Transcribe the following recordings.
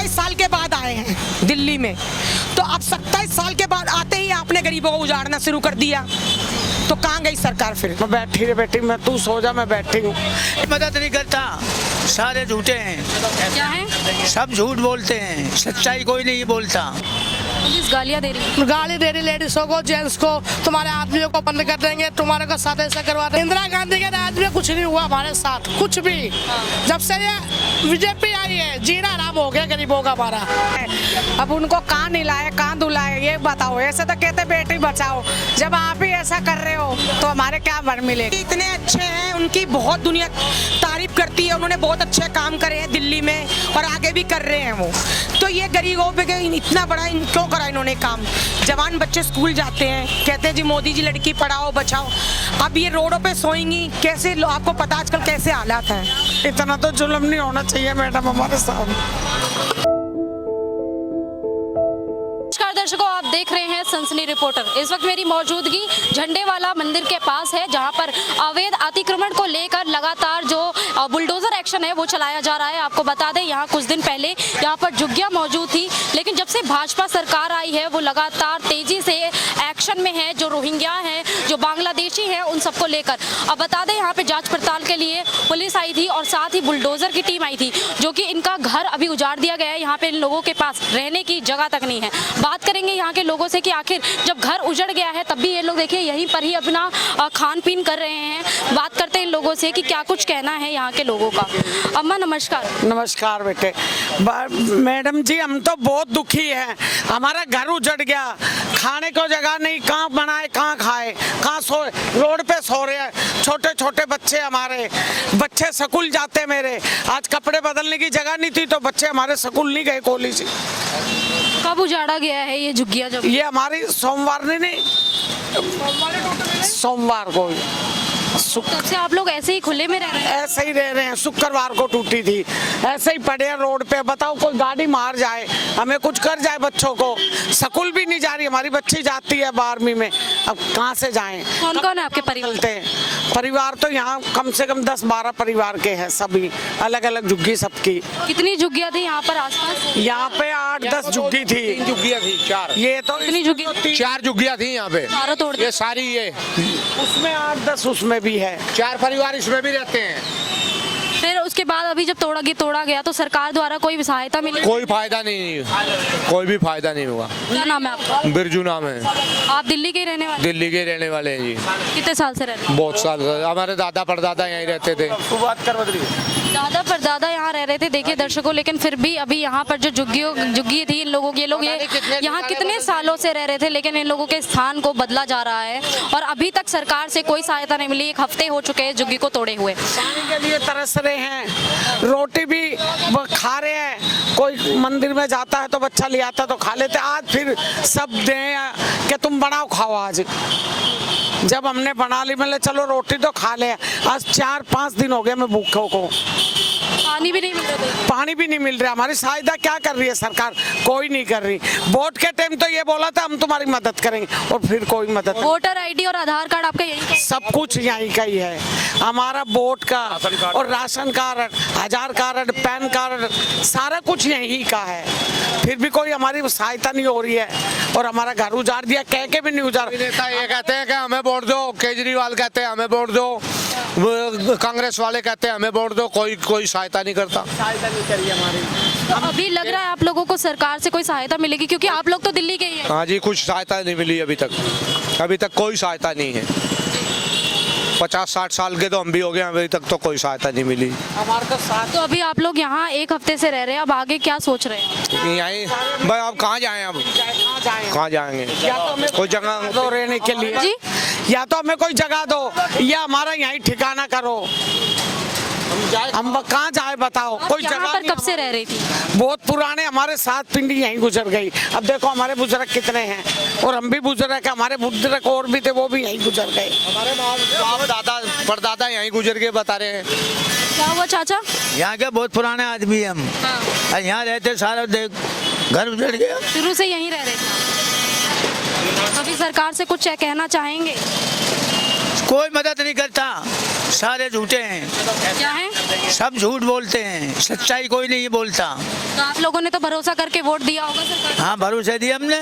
27 साल के बाद आए हैं दिल्ली में, तो अब 27 साल के बाद आते ही आपने गरीबों को उजाड़ना शुरू कर दिया, तो कहाँ गई सरकार फिर? मैं बैठी रे बेटी, मैं तू सो जा, मैं बैठी हूँ। मदद नहीं करता, सारे झूठे हैं, क्या है? सब झूठ बोलते हैं, सच्चाई कोई नहीं बोलता। पुलिस गालियाँ दे रही है। गाली दे रही लेडीजों को, जेंट्स को, तुम्हारे आदमियों को बंद कर देंगे, तुम्हारे को साथ ऐसा करवा देंगे। इंदिरा गांधी के राज में कुछ नहीं हुआ हमारे साथ, कुछ भी। जब से ये बीजेपी आई है, जीना आराम हो गया गरीबों का हमारा। अब उनको कहाँ नीलाए कहाँ धुलाए ये बताओ। ऐसे तो कहते बेटी बचाओ, जब आप ही ऐसा कर रहे हो तो हमारे क्या भर मिलेगी। इतने अच्छे हैं, उनकी बहुत दुनिया तारीफ करती है, उन्होंने बहुत अच्छे काम करे हैं दिल्ली में और आगे भी कर रहे हैं वो। तो ये गरीबों पे इतना बड़ा क्यों करा इन्होंने काम? जवान बच्चे स्कूल जाते हैं, कहते हैं जी मोदी जी लड़की पढ़ाओ बचाओ। अब ये रोडों पे सोएंगी कैसे? आपको पता आजकल कैसे हालात हैं। इतना तो जुल्म नहीं होना चाहिए मैडम हमारे साथ। नमस्कार दर्शकों, आप देख रहे हैं सनसनी रिपोर्टर। इस वक्त मेरी मौजूदगी झंडेवाला मंदिर के पास है, जहां पर अवैध अतिक्रमण को लेकर लगातार जो बुलडोजर एक्शन है वो चलाया जा रहा है। आपको बता दें, यहाँ कुछ दिन पहले यहाँ पर झुग्गियां मौजूद थी, लेकिन जब से भाजपा सरकार आई है वो लगातार तेजी से एक्शन में है। जो रोहिंग्या हैं, जो बांग्लादेशी हैं, उन सबको लेकर अब बता दें यहाँ पे जांच पड़ताल के लिए पुलिस आई थी और साथ ही बुलडोजर की टीम आई थी, जो कि इनका घर अभी उजाड़ दिया गया है। यहाँ पे इन लोगों के पास रहने की जगह तक नहीं है। बात करेंगे यहाँ के लोगों से कि आखिर जब घर उजड़ गया है तब भी ये लोग देखिए यहीं पर ही अपना खान पीन कर रहे हैं। बात करते हैं इन लोगों से कि क्या कुछ कहना है यहाँ के लोगों का। अम्मा नमस्कार। नमस्कार बेटे। मैडम जी, हम तो बहुत दुखी हैं, हमारा घर उजड़ गया, खाने को जगह नहीं, कहाँ बनाए कहाँ खाए, कहाँ सोए, रोड पे सो रहे हैं। छोटे छोटे बच्चे, हमारे बच्चे स्कूल जाते, मेरे आज कपड़े बदलने की जगह नहीं थी तो बच्चे हमारे स्कूल नहीं गए कॉलेज। कब उजाड़ा गया है ये झुग्गियाँ? जब ये हमारी सोमवार ने नहीं, सोमवार को, तब से आप लोग ऐसे ही खुले में रह रहे हैं? ऐसे ही रह रहे हैं। शुक्रवार को टूटी थी, ऐसे ही पड़े हैं रोड पे। बताओ, कोई गाड़ी मार जाए, हमें कुछ कर जाए, बच्चों को स्कूल भी नहीं जा रही, हमारी बच्ची जाती है 12वीं में, अब कहाँ से जाएं? कौन कौन है आपके परिवार? परिवार तो यहाँ कम से कम 10-12 परिवार के हैं, सभी अलग अलग झुग्गी सबकी। कितनी झुग्गियाँ थी यहाँ पर आसपास? यहाँ पे 8-10 झुग्गी थी। 3 झुग्गियाँ थी, 4। ये तो कितनी झुग्गियाँ? 4 झुग्गियाँ थी यहाँ पे, सारा तोड़ ये सारी, ये उसमें 8-10 उसमें भी है। 4 परिवार इसमें भी रहते हैं। फिर उसके बाद अभी जब तोड़ा गया तो सरकार द्वारा कोई सहायता मिली? कोई फायदा नहीं, कोई भी फायदा नहीं हुआ। क्या नाम है आपका? बिरजू नाम है। आप दिल्ली के ही रहने वाले? दिल्ली के रहने वाले हैं जी। कितने साल से रहते हैं? बहुत साल से, हमारे दादा परदादा यहीं रहते थे। दादा परदादा यहाँ रह रहे थे। देखिए दर्शकों, लेकिन फिर भी अभी यहाँ पर जो झुग्गी थी, इन लोगों ये लोग यहाँ कितने सालों से रह रहे थे, लेकिन इन लोगों के स्थान को बदला जा रहा है और अभी तक सरकार से कोई सहायता नहीं मिली। 1 हफ्ते हो चुके हैं झुग्गी को तोड़े हुए। पानी के लिए तरस रहे हैं, रोटी भी वो खा रहे हैं। कोई मंदिर में जाता है तो बच्चा ले आता तो खा लेते। आज फिर सब दें कि तुम बनाओ खाओ। आज जब हमने बना ली, मैंने चलो रोटी तो खा ले। आज 4-5 दिन हो गए मैं भूखों को। पानी भी नहीं मिल रहा? पानी भी नहीं मिल रहा। हमारी सहायता क्या कर रही है सरकार? कोई नहीं कर रही। वोट के टाइम तो ये बोला था हम तुम्हारी मदद करेंगे, और फिर कोई मदद। वोटर आईडी और आधार कार्ड आपका यही है? सब कुछ यहीं का ही है हमारा। वोट का और राशन कार्ड, आधार कार्ड, पैन कार्ड, सारा कुछ यहीं का है। फिर भी कोई हमारी सहायता नहीं हो रही है और हमारा घर उजाड़ दिया, कह के भी नहीं उजाड़। नेता ये कहते हैं कि हमें वोट दो, केजरीवाल कहते हैं हमें वोट दो, कांग्रेस वाले कहते हैं हमें वोट दो, कोई सहायता नहीं करता। सहायता नहीं करी हमारी। तो अभी लग रहा है आप लोगों को सरकार से कोई सहायता मिलेगी, क्योंकि आप लोग तो दिल्ली के ही हैं। हाँ जी, कुछ सहायता नहीं मिली अभी तक कोई सहायता नहीं है। 50-60 साल के तो हम भी हो गए, अभी तक तो कोई सहायता नहीं मिली हमारे तो साथ। तो अभी आप लोग यहाँ 1 हफ्ते से रह रहे हैं, अब आगे क्या सोच रहे हैं? यहीं भाई, अब कहाँ जाएं? अब कहाँ जाएंगे? या तो हमें कोई जगह दो रहने के लिए जी, या तो हमें कोई जगह दो, या हमारा यहीं ठिकाना करो। हम कहाँ जाए बताओ? कोई यहाँ जगह पर नहीं। कब से रह रही थी? बहुत पुराने, हमारे 7 पीढ़ी यहीं गुजर गई। अब देखो हमारे बुजुर्ग कितने हैं, और हम भी बुजुर्ग, हमारे बुजुर्ग और भी थे, वो भी यहीं गुजर गए। हमारे बाप दादा परदादा यहीं गुजर के बता रहे हैं। क्या हुआ चाचा? यहाँ के बहुत पुराने आदमी हैं हम, हाँ। यहाँ रहते, सारा देख घर उजड़ गया। शुरू से यहीं रह रहे थे। अभी सरकार से कुछ कहना चाहेंगे? कोई मदद नहीं करता, सारे झूठे हैं, क्या है? सब झूठ बोलते हैं, सच्चाई कोई नहीं बोलता। तो आप लोगों ने तो भरोसा करके वोट दिया होगा सरकार। हाँ, भरोसा दिया हमने,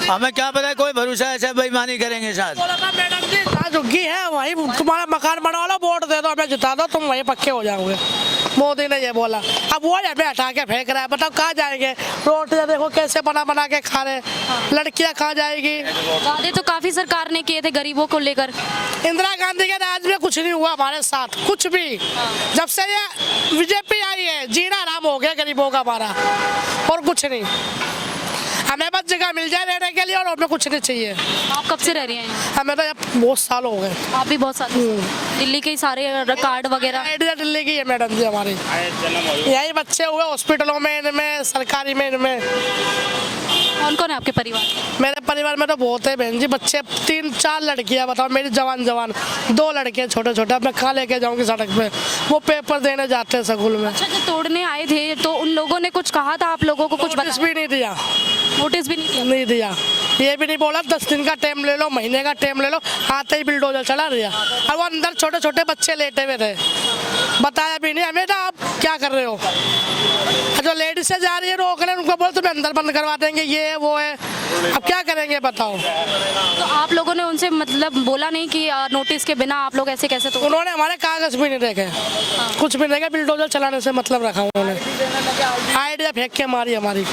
हमें क्या पता है कोई भरोसा ऐसा बेईमानी करेंगे साथ। बोला था मैडम जी जहाँ झुग्गी है वहीं तुम्हारा मकान बनवा लो, वोट दे दो, हमें जिता दो, तुम वहीं पक्के हो जाओगे। मोदी ने ये बोला, अब वो हमें हटा के फेंक रहा है। बताओ कहाँ जाएंगे? रोटियाँ देखो कैसे बना बना के खा रहे, लड़कियाँ कहाँ जाएगी? वादे तो काफी सरकार ने किए थे गरीबों को लेकर। इंदिरा गांधी के राज में कुछ नहीं हुआ हमारे साथ, कुछ भी। जब से ये बीजेपी आई है जीना आराम हो गया गरीबों का हमारा, और कुछ नहीं। हमें बस जगह मिल जाए रहने के लिए और हमें कुछ नहीं चाहिए। आप कब से रह रहे हैं? हमें तो अब बहुत साल हो गए। आप भी बहुत सारे दिल्ली के सारे कार्ड वगैरह। आइडिया दिल्ली की है मैडम जी हमारी, यही बच्चे हुए हॉस्पिटलों में, इनमें सरकारी में, इनमें। कौन कौन है आपके परिवार में? मेरे परिवार में तो बहुत है बहन जी, बच्चे 3-4 लड़कियां, बताओ मेरी जवान 2 लड़के छोटे छोटे। अब मैं कहाँ लेके जाऊंगी सड़क पे? वो पेपर देने जाते हैं स्कूल में। अच्छा, जब तोड़ने आए थे तो उन लोगों ने कुछ कहा था आप लोगों को? कुछ नोटिस भी नहीं दिया, नोटिस भी नहीं दिया? नहीं दिया। ये भी नहीं बोला 10 दिन का टाइम ले लो, महीने का टाइम ले लो, आते ही बिल्डोजर चला दिया। और वो अंदर छोटे छोटे बच्चे लेटे हुए थे, बताया भी नहीं हमें ना आप क्या कर रहे हो। जो लेडीज से जा रही है रोक रहे हैं, उनको बोल तुम्हें अंदर बंद करवा देंगे, ये है वो है। अब क्या करेंगे बताओ? तो आप लोगों ने उनसे मतलब बोला नहीं कि नोटिस के बिना आप लोग ऐसे कैसे? तो उन्होंने हमारे कागज भी नहीं देखे, कुछ भी नहीं देखे, बिल्डोजर चलाने से मतलब रखा उन्होंने। आइडिया फेंक के मारी हमारी।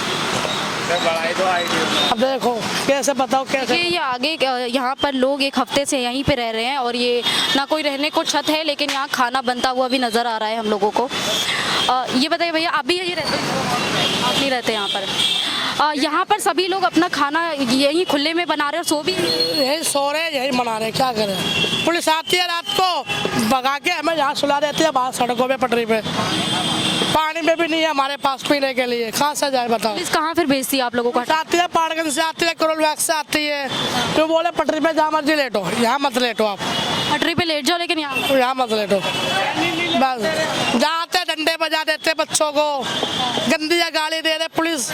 अब देखो कैसे बताओ कैसे। ये आगे यहाँ पर लोग एक हफ्ते से यहीं पे रह रहे हैं और ये ना कोई रहने को छत है, लेकिन यहाँ खाना बनता हुआ भी नज़र आ रहा है हम लोगों को। ये बताइए भैया, आप भी यहीं रहते हैं? आप नहीं रहते यहाँ पर? यहाँ पर सभी लोग अपना खाना यहीं खुले में बना रहे हैं, सो भी यही सो रहे हैं, यही मना रहे हैं, क्या करें? पुलिस आती है रात को भगा के हमें यहाँ सुला देती है बाहर सड़कों पे, पटरी पे। पानी में भी नहीं है हमारे पास पीने के लिए, कहाँ से जाए बताओ? पुलिस कहाँ फिर भेजती है आप लोगों को? आती है पाड़गंज से, आती है करोलबाग से आती है, तो बोले पटरी पे जहाँ मर्जी लेटो, यहाँ मत लेटो आप। पटरी पे लेट जाओ, लेकिन यहाँ मत लेटो। बस जाते डंडे बजा देते बच्चों को, गंदिया गाली दे रहे पुलिस,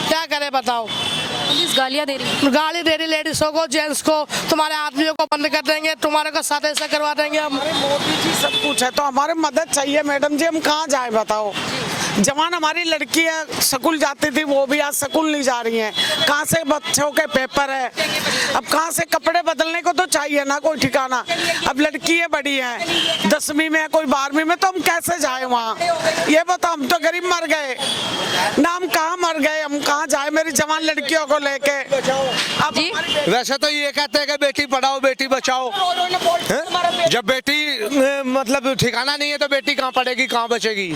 क्या करे बताओ? पुलिस गालियाँ दे रही है? गाली दे रही लेडीजों को, जेंट्स को, तुम्हारे आदमियों को बंद कर देंगे, तुम्हारे को साथ ऐसा करवा देंगे हम। मोदी जी सब कुछ है, तो हमारे मदद चाहिए मैडम जी, हम कहाँ जाए बताओ? जवान हमारी लड़की है, स्कूल जाती थी, वो भी आज स्कूल नहीं जा रही हैं। कहाँ से बच्चों के पेपर है, अब कहाँ से कपड़े बदलने को तो चाहिए ना कोई ठिकाना। अब लड़की है बड़ी है, 10वीं में है, कोई 12वीं में, तो हम कैसे जाए वहाँ? ये बताओ, हम तो गरीब मर गए ना, हम कहाँ मर गए, हम कहाँ जाए मेरी जवान लड़कियों को लेके? अब जी? वैसे तो ये कहते हैं कि बेटी पढ़ाओ बेटी बचाओ, जब बेटी मतलब ठिकाना नहीं है तो बेटी कहाँ पढ़ेगी, कहाँ बचेगी?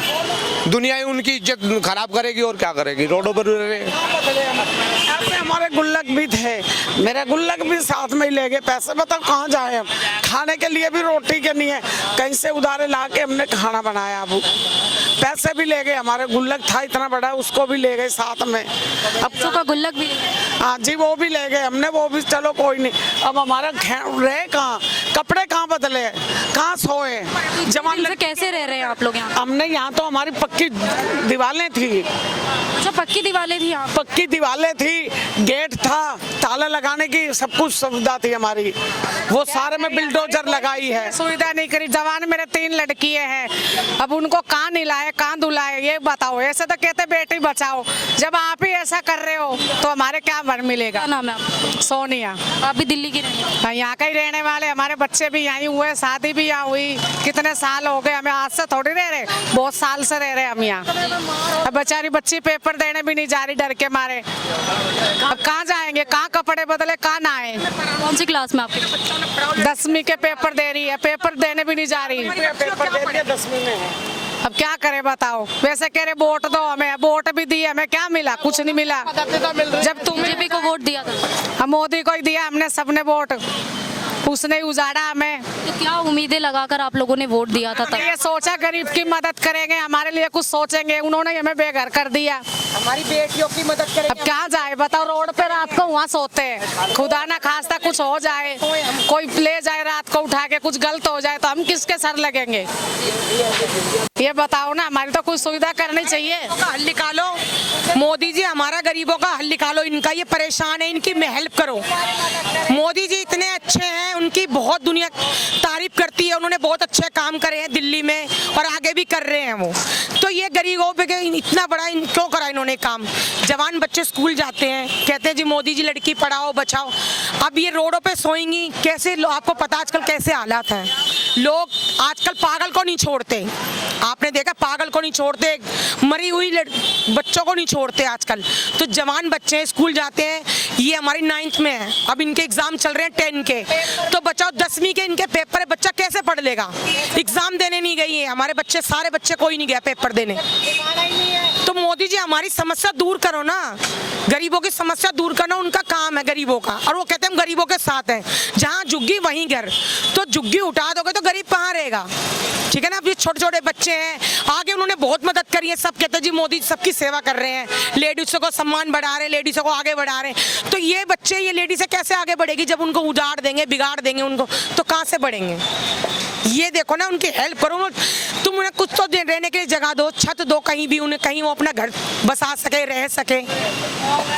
दुनिया ही उनकी इज्जत खराब करेगी और क्या करेगी, रोडों पर रहे। ऐसे हमारे गुल्लक भी थे, मेरे गुल्लक भी साथ में ही ले गए पैसे, बताओ कहाँ जाए हम? खाने के लिए भी रोटी के नहीं है, कहीं से उधारे ला के हमने खाना बनाया। अब पैसे भी ले गए, हमारे गुल्लक था इतना बड़ा, उसको भी ले गए साथ में। अब बच्चों का गुल्लक भी? हाँ जी, वो भी ले गए हमने, वो भी चलो कोई नहीं। अब हमारा रहे कहाँ, कपड़े कहाँ बदले, कहाँ सोए? जवान से कैसे रह रहे हैं आप लोग यहाँ? हमने यहाँ तो हमारी पक्की दीवारें थी। अच्छा, पक्की दीवारें थी यहाँ? पक्की दीवारें थी, गेट था, ताला लगाने की सब कुछ सुविधा थी हमारी, वो सारे में बिल्डोजर लगाई है। सुविधा नहीं करी। जवान मेरे 3 लड़कियां हैं, अब उनको कहाँ निलाए कहाँ दुलाए ये बताओ? ऐसे तो कहते बेटी बचाओ, जब आप ही ऐसा कर रहे हो तो हमारे क्या बर मिलेगा? क्या नाम है आपका? सोनिया। आप भी दिल्ली की रहने वाली? हाँ, यहाँ का ही रहने वाले, हमारे बच्चे भी यहीं हुए, शादी भी यहाँ हुई, कितने साल हो गए, हमें आज से थोड़ी रह रहे, बहुत साल से रह रहे हम यहाँ। अब बेचारी बच्ची पेपर देने भी नहीं जा रही डर के मारे, अब कहाँ जाएंगे, कहाँ कपड़े बदले, कहाँ नहाए? कौन सी क्लास में आपके? 10वीं के पेपर दे रही है, पेपर देने भी नहीं जा रही। पेपर दे दिया, 10वीं में है। अब क्या करे बताओ? वैसे कह रहे वोट दो हमें, वोट भी दिए, हमें क्या मिला? कुछ नहीं मिला। जब तुम बीजेपी को वोट दिया था? हम मोदी को ही दिया हमने, सबने वोट, उसने उजाड़ा हमें। तो क्या उम्मीदें लगाकर आप लोगों ने वोट दिया था तब? ये सोचा गरीब की मदद करेंगे, हमारे लिए कुछ सोचेंगे, उन्होंने हमें बेघर कर दिया। हमारी बेटियों की मदद करें। अब क्या जाए बताओ? रोड पे रात को वहाँ सोते हैं, खुदा ना खास्ता कुछ हो जाए, कोई ले जाए रात को उठा के, कुछ गलत हो जाए तो हम किसके सर लगेंगे? ये बताओ ना, हमारी तो कुछ सुविधा करनी चाहिए। हल निकालो, मोदी जी हमारा गरीबों का हल निकालो, इनका ये परेशान है, इनकी हेल्प करो। मोदी जी इतने अच्छे हैं, उनकी बहुत दुनिया तारीफ करती है, उन्होंने बहुत अच्छे काम करे हैं दिल्ली में और आगे भी कर रहे हैं वो। तो ये गरीबों पे इतना बड़ा क्यों करा इन्होंने काम? जवान बच्चे स्कूल जाते हैं, कहते हैं जी मोदी जी लड़की पढ़ाओ बचाओ। अब ये रोडों पे सोएंगी कैसे? आपको पता आजकल कैसे हालात हैं। लोग आजकल पागल को नहीं छोड़ते, आपने देखा पागल को नहीं छोड़ते, मरी हुई बच्चों को नहीं छोड़ते आजकल। तो जवान बच्चे हैं, स्कूल जाते हैं, ये हमारी 9th में है, अब इनके एग्जाम चल रहे हैं 10 के, तो बचाओ 10वीं के इनके पेपर है, बच्चा कैसे पढ़ लेगा? एग्जाम देने नहीं गई है हमारे बच्चे, सारे बच्चे कोई नहीं गया पेपर देने। तो मोदी जी हमारी समस्या दूर करो ना, गरीबों की समस्या दूर करना उनका काम है गरीबों का, और वो कहते हैं हम गरीबों के साथ हैं। जहाँ झुग्गी वहीं घर, तो झुग्गी उठा दोगे तो गरीब कहाँ रहेगा? ठीक है ना। अब ये छोटे छोटे बच्चे हैं, आगे उन्होंने बहुत मदद करी है, सब कहते हैं जी मोदी सबकी सेवा कर रहे हैं, लेडीज़ों को सम्मान बढ़ा रहे हैं, लेडीज़ों को आगे बढ़ा रहे हैं। तो ये बच्चे, ये लेडीज़ कैसे आगे बढ़ेगी जब उनको उजाड़ देंगे, बिगाड़ देंगे उनको, तो कहाँ से बढ़ेंगे? ये देखो ना, उनकी हेल्प करो, तुम उन्हें कुछ तो रहने के लिए जगह दो, छत दो, कहीं भी उन्हें, कहीं वो अपना घर बसा सके, रह सके,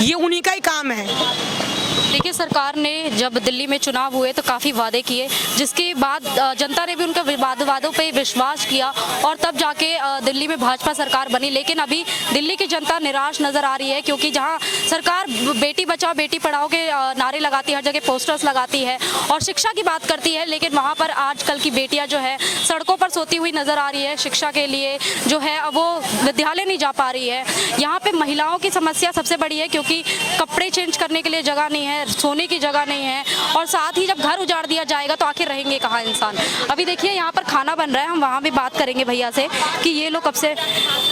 ये उन्हीं का ही काम है। देखिए, सरकार ने जब दिल्ली में चुनाव हुए तो काफ़ी वादे किए, जिसके बाद जनता ने भी उनके वादों पे विश्वास किया और तब जाके दिल्ली में भाजपा सरकार बनी। लेकिन अभी दिल्ली की जनता निराश नज़र आ रही है, क्योंकि जहां सरकार बेटी बचाओ बेटी पढ़ाओ के नारे लगाती है, हर जगह पोस्टर्स लगाती है और शिक्षा की बात करती है, लेकिन वहाँ पर आजकल की बेटियाँ जो है सड़कों पर सोती हुई नज़र आ रही है। शिक्षा के लिए जो है अब वो विद्यालय नहीं जा पा रही है। यहाँ पर महिलाओं की समस्या सबसे बड़ी है, क्योंकि कपड़े चेंज करने के लिए जगह नहीं है, सोने की जगह नहीं है, और साथ ही जब घर उजाड़ दिया जाएगा तो आखिर रहेंगे कहाँ इंसान। अभी देखिए यहाँ पर खाना बन रहा है, हम वहाँ भी बात करेंगे भैया से कि ये लोग कब से।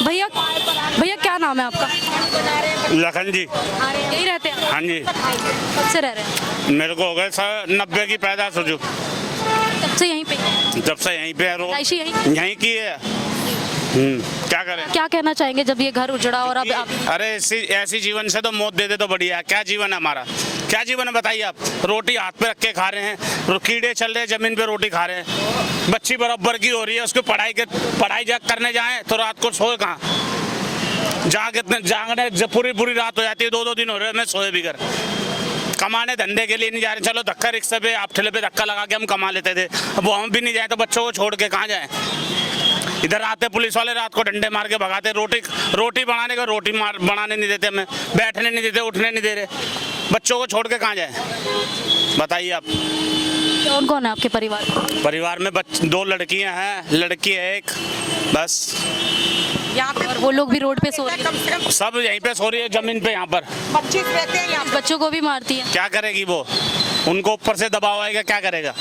भैया क्या नाम है आपका? लखन जी। यही रहते हैं? हाँ जी। कब से रह रहे हैं? मेरे को हो गए 90 की पैदाइश हो, तब से यहीं पे? जब से यहीं पे है, यहीं की है। क्या करें? क्या कहना चाहेंगे जब ये घर उजड़ा और अब अरे ऐसी जीवन से तो मौत दे दे तो बढ़िया है। क्या जीवन है हमारा, क्या जीवन है बताइए आप? रोटी हाथ पे रख के खा रहे हैं, कीड़े चल रहे हैं जमीन पे, रोटी खा रहे हैं। बच्ची बराबर की हो रही है, उसको पढ़ाई करने जाए तो रात को सोए कहाँ? जागने पूरी रात हो जाती है, 2-2 दिन हो रहे हैं मैं सोए भी कर। कमाने धंधे के लिए नहीं जा रहे, चलो धक्का रिक्शे पे आप ठेले पे धक्का लगा के हम कमा लेते थे, अब वो हम भी नहीं जाए तो बच्चों को छोड़ के कहाँ जाए? इधर आते पुलिस वाले रात को डंडे मार के भगाते, रोटी बनाने का बनाने नहीं देते, हमें बैठने नहीं देते, उठने नहीं दे रहे, बच्चों को छोड़ के कहाँ जाए बताइए आप? कौन कौन है आपके परिवार में? 2 लड़कियां हैं, लड़की है एक, बस। यहाँ पे और वो लोग भी रोड पे सो रहे हैं? सब यहीं पे सो रही है जमीन पे, यहाँ पर 25 रहते हैं यहाँ। बच्चों को भी मारती है? क्या करेगी वो, उनको ऊपर से दबाव आएगा, क्या करेगा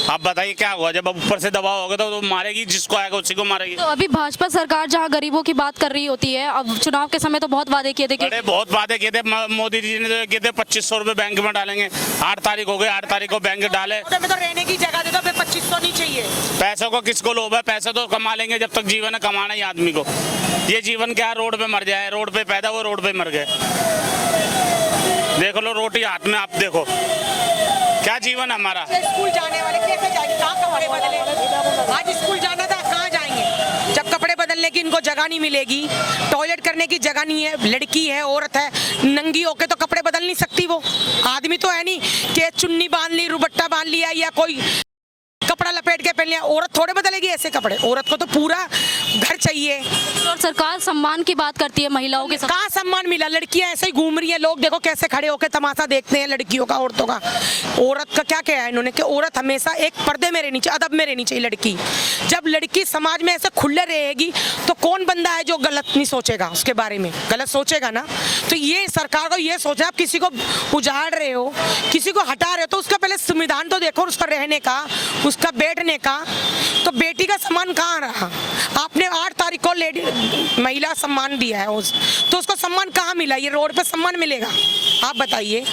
आप बताइए? क्या हुआ जब ऊपर से दबाव होगा तो मारेगी, जिसको आएगा उसी को मारेगी। तो अभी भाजपा सरकार जहां गरीबों की बात कर रही होती है, अब चुनाव के समय तो बहुत वादे किए थे कि बहुत वादे किए थे, मोदी जी ने किए थे 2500 रुपए बैंक में डालेंगे। 8 तारीख हो गई, 8 तारीख को बैंक डाले। तो रहने की जगह दे दो, 2500 नहीं चाहिए। पैसों को किसको लोभ है? पैसे तो कमा लेंगे, जब तक जीवन है कमाना ही आदमी को। ये जीवन क्या, रोड पे मर जाए, रोड पे पैदा हुए रोड पे मर गए। देख लो रोटी हाथ में, आप देखो क्या जीवन है हमारा। स्कूल जाने वाले कैसे जाएंगे? कहाँ कपड़े बदले? आज स्कूल जाना था, कहाँ जाएंगे जब कपड़े बदलने की इनको जगह नहीं मिलेगी, टॉयलेट करने की जगह नहीं है, लड़की है, औरत है, नंगी होके तो कपड़े बदल नहीं सकती वो। आदमी तो है नहीं कि चुन्नी बांध ली, रुबट्टा बांध लिया या कोई कपड़ा लपेट के पहन लिया, औरत थोड़े बदलेगी ऐसे कपड़े, औरत को तो पूरा घर चाहिए। और सरकार सम्मान की बात करती है महिलाओं के। कहाँ सम्मान मिला? लड़कियां ऐसे ही घूम रही है, लोग देखो कैसे खड़े होकर तमाशा देखते हैं लड़कियों का, औरतों का। औरत का क्या क्या है इन्होंने कि औरत हमेशा एक पर्दे में रहनी चाहिए, अदब में रहनी चाहिए लड़की। जब लड़की समाज में ऐसे खुले रहेगी तो कौन बंदा है जो गलत नहीं सोचेगा, उसके बारे में गलत सोचेगा ना। तो ये सरकार को ये सोचा, आप किसी को उजाड़ रहे हो, किसी को हटा रहे हो, तो उसका पहले संविधान तो देखो, उसका रहने का, उसका बैठने का। तो बेटी का सम्मान कहाँ रहा? आपने 8 तारीख को महिला सम्मान दिया है, तो उसको सम्मान कहाँ मिला? ये रोड पे सम्मान मिलेगा? आप बताइए।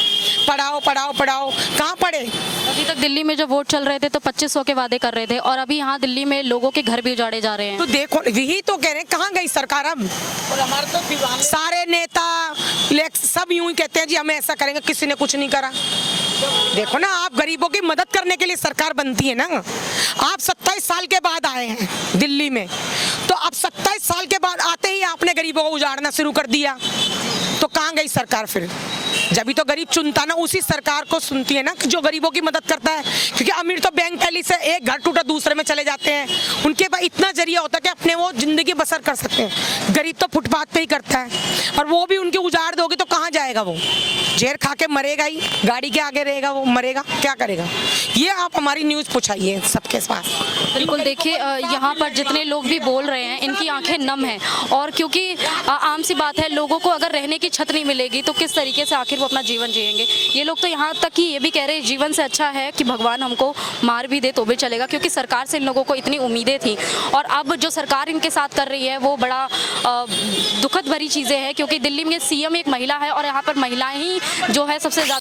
पढ़ाओ पढ़ाओ पढ़ाओ, कहाँ पढ़े? अभी तक दिल्ली में जब वोट चल रहे थे तो 2500 के वादे कर रहे थे, और अभी यहाँ दिल्ली में लोगों के घर भी उजाड़े जा रहे हैं। तो देखो, यही तो कह रहे हैं, कहाँ गई सरकार? अब सारे नेता सब यूं ही कहते हैं जी हमें ऐसा करेंगे, किसी ने कुछ नहीं करा। देखो ना, आप गरीबों की मदद करने के लिए सरकार बनती है ना। आप 27 साल के बाद आए हैं दिल्ली में, तो अब 27 साल के बाद आते ही आपने गरीबों को उजाड़ना शुरू कर दिया। तो कहाँ गई सरकार फिर? जब भी तो गरीब चुनता ना उसी सरकार को सुनती है ना, जो गरीबों की मदद करता है। क्योंकि अमीर तो बैंक थैली से एक घर टूटा दूसरे में चले जाते हैं, उनके पास इतना जरिया होता है कि अपने वो जिंदगी बसर कर सकते हैं। गरीब तो फुटपाथ पे ही करता है, और वो भी उनकी उजाड़ दोगे तो कहाँ जाएगा वो? जहर खा के मरेगा ही, गाड़ी के आगे रहेगा, वो मरेगा, क्या करेगा? ये आप हमारी न्यूज़ पूछाइए सबके पास। बिल्कुल, देखिए यहाँ पर जितने लोग भी बोल रहे हैं इनकी आंखें नम हैं, और क्योंकि आम सी बात है, लोगों को अगर रहने की छत नहीं मिलेगी तो किस तरीके से आखिर वो अपना जीवन जिएंगे। ये लोग तो यहाँ तक कि ये भी कह रहे हैं जीवन से अच्छा है कि भगवान हमको मार भी दे तो भी चलेगा, क्योंकि सरकार से इन लोगों को इतनी उम्मीदें थी, और अब जो सरकार इनके साथ कर रही है वो बड़ा दुखद भरी चीज़ें हैं। क्योंकि दिल्ली में सीएम एक महिला है, और यहाँ पर महिलाएं ही जो है सबसे ज़्यादा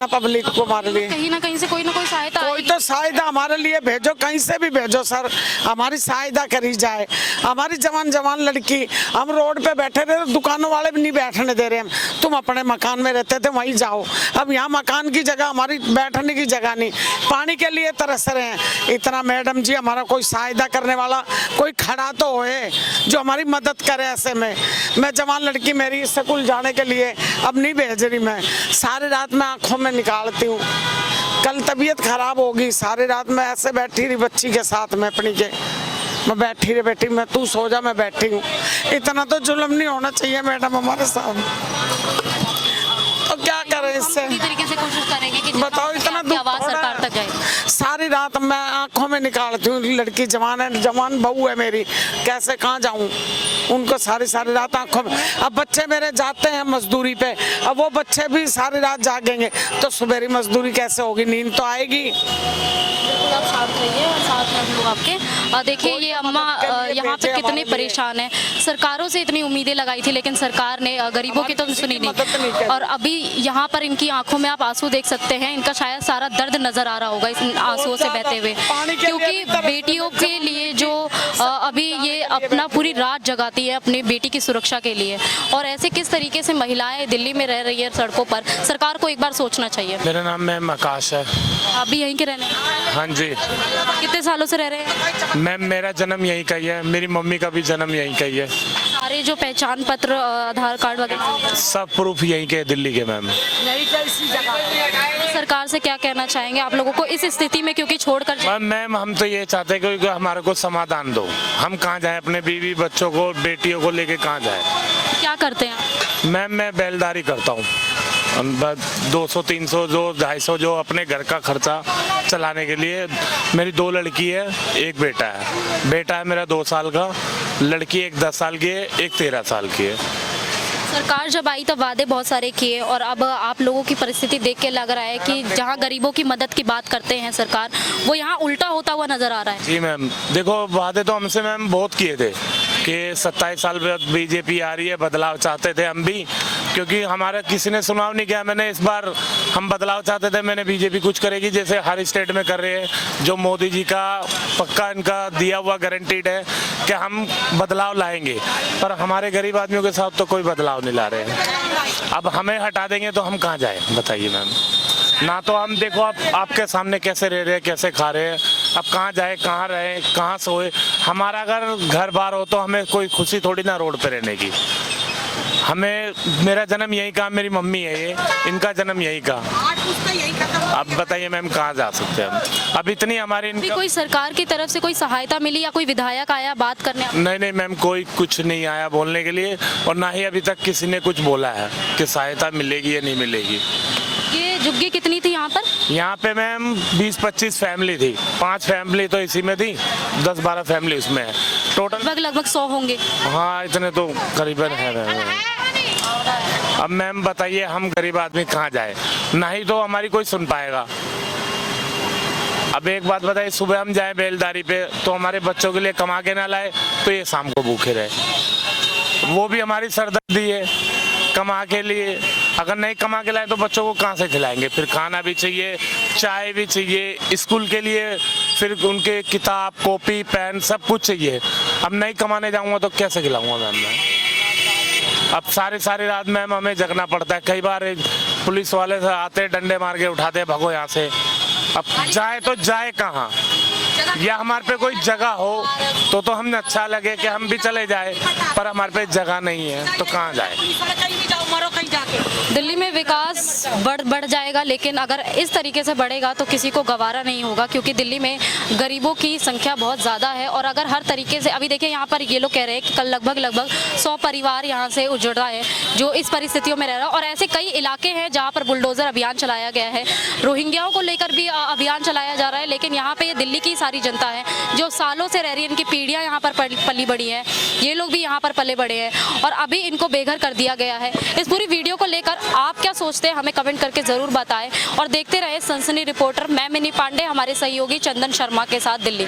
पब्लिक को हमारे लिए कहीं ना कहीं से कोई ना कोई सहायता कोई तो सहायता हमारे लिए भेजो, कहीं से भी भेजो सर, हमारी सहायता करी जाए। हमारी जवान लड़की, हम रोड पे बैठे रहे, दुकानों वाले भी नहीं बैठने दे रहे हम। तुम अपने मकान में रहते थे वहीं जाओ, अब यहाँ मकान की जगह, हमारी बैठने की जगह नहीं, पानी के लिए तरस रहे हैं। इतना मैडम जी हमारा कोई सहायता करने वाला कोई खड़ा तो होए जो हमारी मदद करे। ऐसे में मैं जवान लड़की, मेरी स्कूल जाने के लिए अब नहीं भेज रही, मैं सारी रात में आंखों में निकालती हूँ। कल तबीयत खराब होगी, सारी रात में ऐसे बैठी रही बच्ची के साथ में अपनी के, मैं बैठी रही बेटी, मैं तू सो जा, मैं बैठी हूँ। इतना तो जुल्म नहीं होना चाहिए मैडम हमारे साथ। तो क्या करें इससे? पूरी तरीके से कोशिश करेंगे कि बताओ, इतना दुख आवाज हो रहा सरकार है। तक जाए। सारी रात मैं आंखों में निकालती हूँ, लड़की जवान है, जवान बहू है मेरी, कैसे कहाँ जाऊँ उनको? सारी रात आंखों में। अब बच्चे मेरे जाते हैं मजदूरी पे, अब वो बच्चे भी सारी रात जागेंगे तो सुबेरी मजदूरी कैसे होगी? नींद तो आएगी। बिल्कुल, आप साथ रहिए और साथ में हम लोग आपके। देखिए ये अम्मा यहाँ पे कितने परेशान हैं। सरकारों से इतनी उम्मीदें लगाई थी, लेकिन सरकार ने गरीबों की तो सुनी नहीं। और अभी यहाँ पर इनकी आंखों में आप आंसू देख सकते हैं, इनका शायद सारा दर्द नजर आ रहा होगा इस आंसुओं से बहते हुए, क्योंकि बेटियों के लिए जो अभी ये अपना पूरी रात जगाती है अपनी बेटी की सुरक्षा के लिए, और ऐसे किस तरीके से महिलाएं दिल्ली में रह रही है सड़कों पर, सरकार को एक बार सोचना चाहिए। मेरा नाम मैम आकाश है। आप भी यहीं के रहने वाले हैं? हाँ जी। कितने सालों से रह रहे हैं? मैम मेरा जन्म यहीं का ही है, मेरी मम्मी का भी जन्म यहीं का ही है। सारे जो पहचान पत्र, आधार कार्ड वगैरह सब प्रूफ यहीं के, दिल्ली के मैम। सरकार से क्या कहना चाहेंगे आप लोगों को इस स्थिति में, क्योंकि छोड़कर मैम हम तो ये चाहते हैं कि हमारे को समाधान दो। हम कहाँ जाएं, अपने बीवी बच्चों को, बेटियों को लेके कहाँ जाएं? क्या करते हैं आप? मैम मैं बैलदारी करता हूँ, 200 300 जो 250 जो अपने घर का खर्चा चलाने के लिए। मेरी 2 लड़की है, एक बेटा है। बेटा है मेरा 2 साल का, लड़की एक 10 साल की है, एक 13 साल की है। सरकार जब आई तब वादे बहुत सारे किए, और अब आप लोगों की परिस्थिति देख के लग रहा है कि जहां गरीबों की मदद की बात करते हैं सरकार, वो यहाँ उल्टा होता हुआ नजर आ रहा है। जी मैम, देखो वादे तो हमसे मैम बहुत किए थे कि 27 साल बाद बीजेपी आ रही है, बदलाव चाहते थे हम भी, क्योंकि हमारा किसी ने सुनाव नहीं किया। मैंने इस बार हम बदलाव चाहते थे, मैंने बीजेपी कुछ करेगी जैसे हर स्टेट में कर रहे हैं, जो मोदी जी का पक्का इनका दिया हुआ गारंटीड है कि हम बदलाव लाएंगे, पर हमारे गरीब आदमियों के साथ तो कोई बदलाव नहीं ला रहे हैं। अब हमें हटा देंगे तो हम कहाँ जाए बताइए मैम? ना तो हम देखो आपके सामने कैसे रह रहे हैं, कैसे खा रहे हैं, अब कहाँ जाए, कहाँ रहे, कहाँ सोए? हमारा अगर घर बार हो तो हमें कोई खुशी थोड़ी ना रोड पे रहने की। हमें, मेरा जन्म यहीं का, मेरी मम्मी है ये, इनका जन्म यहीं का। अब बताइए मैम कहाँ जा सकते हैं हम? अब इतनी हमारी कोई सरकार की तरफ से कोई सहायता मिली या कोई विधायक आया बात करने? नहीं मैम, कोई कुछ नहीं आया बोलने के लिए, और ना ही अभी तक किसी ने कुछ बोला है कि सहायता मिलेगी या नहीं मिलेगी। ये झुग्गी कितनी थी यहाँ पर? यहाँ पे मैम 20-25 फैमिली थी, 5 फैमिली तो इसी में थी, 10-12 फैमिली उसमें है टोटल। लगभग 100 होंगे। हाँ इतने तो करीबन है मैम। अब मैम बताइए हम गरीब आदमी कहाँ जाए? ना ही तो हमारी कोई सुन पाएगा। अब एक बात बताइए, सुबह हम जाए बैलदारी पे तो हमारे बच्चों के लिए कमा के ना लाए तो ये शाम को भूखे रहे। वो भी हमारी सरदर्दी है कमा के लिए। अगर नहीं कमा के लाए तो बच्चों को कहाँ से खिलाएंगे? फिर खाना भी चाहिए, चाय भी चाहिए, स्कूल के लिए फिर उनके किताब, कॉपी, पेन सब कुछ चाहिए। अब नहीं कमाने जाऊँगा तो कैसे खिलाऊँगा मैम मैं? अब सारी रात मैम हमें जगना पड़ता है। कई बार पुलिस वाले से आते, डंडे मार के उठाते, भगो यहाँ से। अब जाए तो जाए कहाँ? या हमारे पे कोई जगह हो तो हमें अच्छा लगे कि हम भी चले जाए, पर हमारे पे जगह नहीं है तो कहाँ जाए? दिल्ली में विकास बढ़ जाएगा, लेकिन अगर इस तरीके से बढ़ेगा तो किसी को गवारा नहीं होगा, क्योंकि दिल्ली में गरीबों की संख्या बहुत ज़्यादा है। और अगर हर तरीके से, अभी देखिए यहाँ पर ये लोग कह रहे हैं कि कल लगभग 100 परिवार यहाँ से उजड़ रहा है जो इस परिस्थितियों में रह रहा है। और ऐसे कई इलाके हैं जहाँ पर बुलडोज़र अभियान चलाया गया है, रोहिंग्याओं को लेकर भी अभियान चलाया जा रहा है। लेकिन यहाँ पे ये दिल्ली की सारी जनता है जो सालों से रह रही है, इनकी पीढ़ियाँ यहाँ पर पली बड़ी हैं, ये लोग भी यहाँ पर पले बड़े हैं और अभी इनको बेघर कर दिया गया है। इस पूरी वीडियो को लेकर आप क्या सोचते हैं हमें कमेंट करके ज़रूर बताएं और देखते रहे सनसनी रिपोर्टर। मैं मिनी पांडे, हमारे सहयोगी चंदन शर्मा के साथ, दिल्ली।